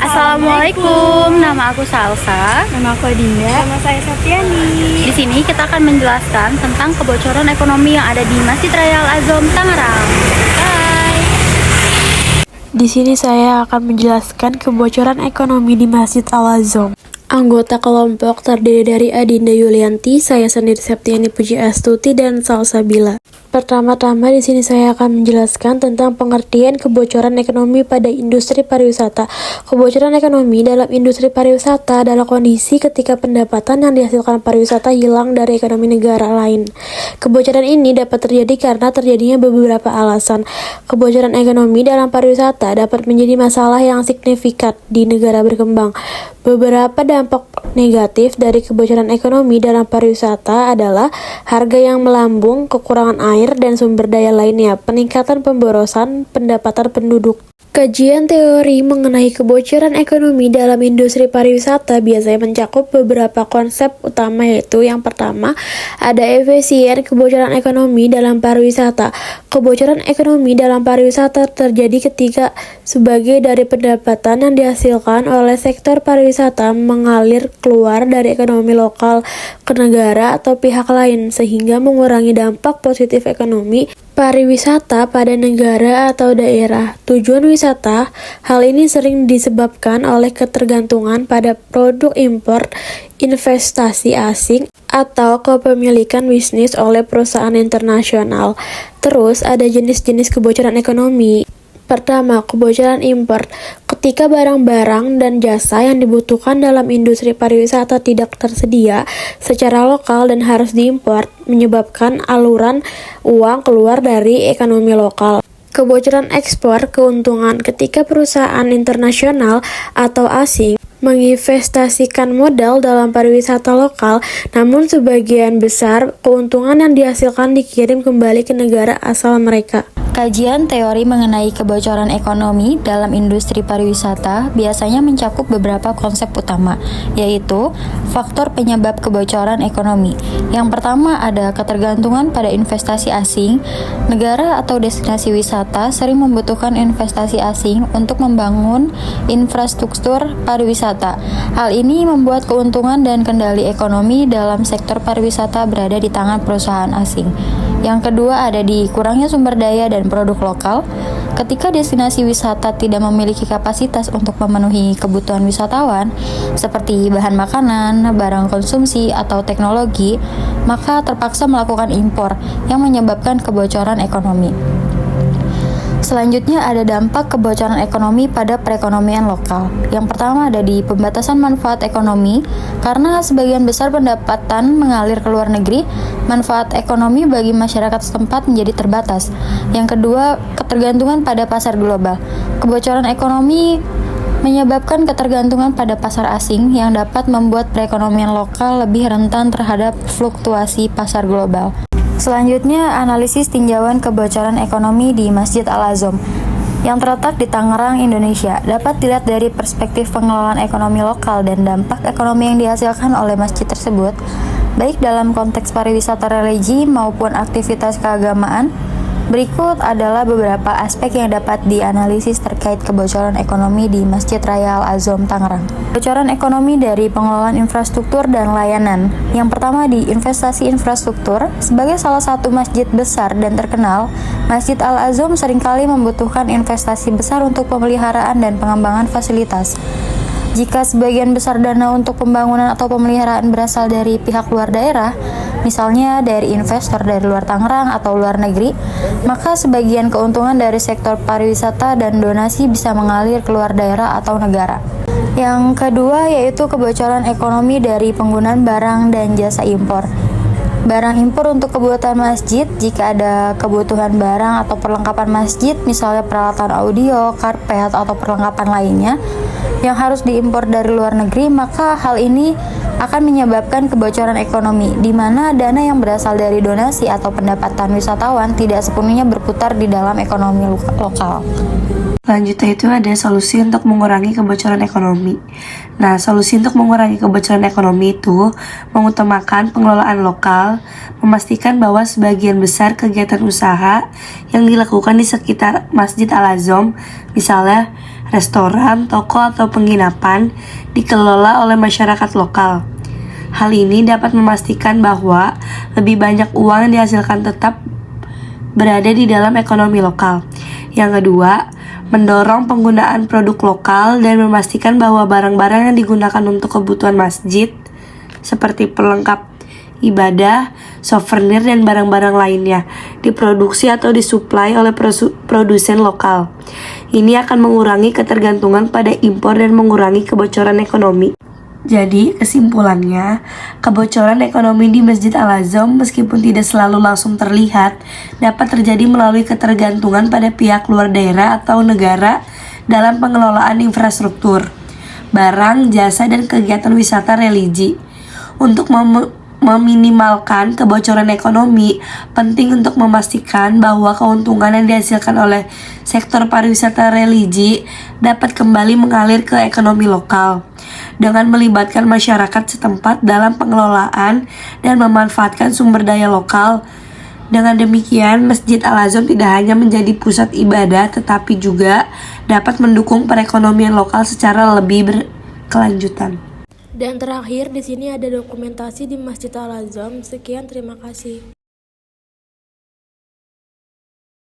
Assalamualaikum, nama aku Salsa. Nama aku Dinda. Nama saya Satyani. Di sini kita akan menjelaskan tentang kebocoran ekonomi yang ada di Masjid Raya Al-Azom, Tangerang. Hai. Di sini saya akan menjelaskan kebocoran ekonomi di Masjid Al-Azom. Anggota kelompok terdiri dari Adinda Yulianti, saya sendiri Septiani Puji Astuti, dan Salsabila. Pertama-tama di sini saya akan menjelaskan tentang pengertian kebocoran ekonomi pada industri pariwisata. Kebocoran ekonomi dalam industri pariwisata adalah kondisi ketika pendapatan yang dihasilkan pariwisata hilang dari ekonomi negara lain. Kebocoran ini dapat terjadi karena terjadinya beberapa alasan. Kebocoran ekonomi dalam pariwisata dapat menjadi masalah yang signifikan di negara berkembang. Beberapa dampak negatif dari kebocoran ekonomi dalam pariwisata adalah harga yang melambung, kekurangan air, dan sumber daya lainnya, peningkatan pemborosan pendapatan penduduk. Kajian teori mengenai kebocoran ekonomi dalam industri pariwisata biasanya mencakup beberapa konsep utama, yaitu yang pertama, ada efisien kebocoran ekonomi dalam pariwisata. Kebocoran ekonomi dalam pariwisata terjadi ketika sebagai dari pendapatan yang dihasilkan oleh sektor pariwisata mengalir keluar dari ekonomi lokal ke negara atau pihak lain, sehingga mengurangi dampak positif ekonomi pariwisata pada negara atau daerah tujuan wisata. Hal ini sering disebabkan oleh ketergantungan pada produk impor, investasi asing, atau kepemilikan bisnis oleh perusahaan internasional. Terus ada jenis-jenis kebocoran ekonomi. Pertama, kebocoran impor. Ketika barang-barang dan jasa yang dibutuhkan dalam industri pariwisata tidak tersedia secara lokal dan harus diimpor, menyebabkan aluran uang keluar dari ekonomi lokal. Kebocoran ekspor keuntungan ketika perusahaan internasional atau asing menginvestasikan modal dalam pariwisata lokal, namun sebagian besar keuntungan yang dihasilkan dikirim kembali ke negara asal mereka. Kajian teori mengenai kebocoran ekonomi dalam industri pariwisata biasanya mencakup beberapa konsep utama, yaitu faktor penyebab kebocoran ekonomi. Yang pertama ada ketergantungan pada investasi asing. Negara atau destinasi wisata sering membutuhkan investasi asing untuk membangun infrastruktur pariwisata. Hal ini membuat keuntungan dan kendali ekonomi dalam sektor pariwisata berada di tangan perusahaan asing. Yang kedua ada di kurangnya sumber daya dan produk lokal. Ketika destinasi wisata tidak memiliki kapasitas untuk memenuhi kebutuhan wisatawan, seperti bahan makanan, barang konsumsi, atau teknologi, maka terpaksa melakukan impor yang menyebabkan kebocoran ekonomi. Selanjutnya ada dampak kebocoran ekonomi pada perekonomian lokal. Yang pertama ada di pembatasan manfaat ekonomi. Karena sebagian besar pendapatan mengalir ke luar negeri, manfaat ekonomi bagi masyarakat setempat menjadi terbatas. Yang kedua, ketergantungan pada pasar global. Kebocoran ekonomi menyebabkan ketergantungan pada pasar asing yang dapat membuat perekonomian lokal lebih rentan terhadap fluktuasi pasar global. Selanjutnya, analisis tinjauan kebocoran ekonomi di Masjid Al-Azom yang terletak di Tangerang, Indonesia, dapat dilihat dari perspektif pengelolaan ekonomi lokal dan dampak ekonomi yang dihasilkan oleh masjid tersebut, baik dalam konteks pariwisata religi maupun aktivitas keagamaan. Berikut adalah beberapa aspek yang dapat dianalisis terkait kebocoran ekonomi di Masjid Raya Al-Azom, Tangerang. Kebocoran ekonomi dari pengelolaan infrastruktur dan layanan. Yang pertama di investasi infrastruktur. Sebagai salah satu masjid besar dan terkenal, Masjid Al-Azom seringkali membutuhkan investasi besar untuk pemeliharaan dan pengembangan fasilitas. Jika sebagian besar dana untuk pembangunan atau pemeliharaan berasal dari pihak luar daerah, misalnya dari investor dari luar Tangerang atau luar negeri, maka sebagian keuntungan dari sektor pariwisata dan donasi bisa mengalir ke luar daerah atau negara. Yang kedua yaitu kebocoran ekonomi dari penggunaan barang dan jasa impor. Barang impor untuk kebutuhan masjid. Jika ada kebutuhan barang atau perlengkapan masjid, misalnya peralatan audio, karpet, atau perlengkapan lainnya yang harus diimpor dari luar negeri, maka hal ini akan menyebabkan kebocoran ekonomi, di mana dana yang berasal dari donasi atau pendapatan wisatawan tidak sepenuhnya berputar di dalam ekonomi lokal. Selanjutnya itu ada solusi untuk mengurangi kebocoran ekonomi. Nah, solusi untuk mengurangi kebocoran ekonomi itu mengutamakan pengelolaan lokal, memastikan bahwa sebagian besar kegiatan usaha yang dilakukan di sekitar Masjid Al-Azom, misalnya restoran, toko, atau penginapan dikelola oleh masyarakat lokal. Hal ini dapat memastikan bahwa lebih banyak uang yang dihasilkan tetap berada di dalam ekonomi lokal. Yang kedua, mendorong penggunaan produk lokal dan memastikan bahwa barang-barang yang digunakan untuk kebutuhan masjid seperti pelengkap ibadah, souvenir, dan barang-barang lainnya diproduksi atau disuplai oleh produsen lokal. Ini akan mengurangi ketergantungan pada impor dan mengurangi kebocoran ekonomi. Jadi, kesimpulannya, kebocoran ekonomi di Masjid Al-Azham meskipun tidak selalu langsung terlihat, dapat terjadi melalui ketergantungan pada pihak luar daerah atau negara dalam pengelolaan infrastruktur, barang, jasa, dan kegiatan wisata religi. Untuk meminimalkan kebocoran ekonomi, penting untuk memastikan bahwa keuntungan yang dihasilkan oleh sektor pariwisata religi dapat kembali mengalir ke ekonomi lokal dengan melibatkan masyarakat setempat dalam pengelolaan dan memanfaatkan sumber daya lokal. Dengan demikian, Masjid Al-Azham tidak hanya menjadi pusat ibadah tetapi juga dapat mendukung perekonomian lokal secara lebih berkelanjutan. Dan terakhir, di sini ada dokumentasi di Masjid Al-Azham. Sekian, terima kasih.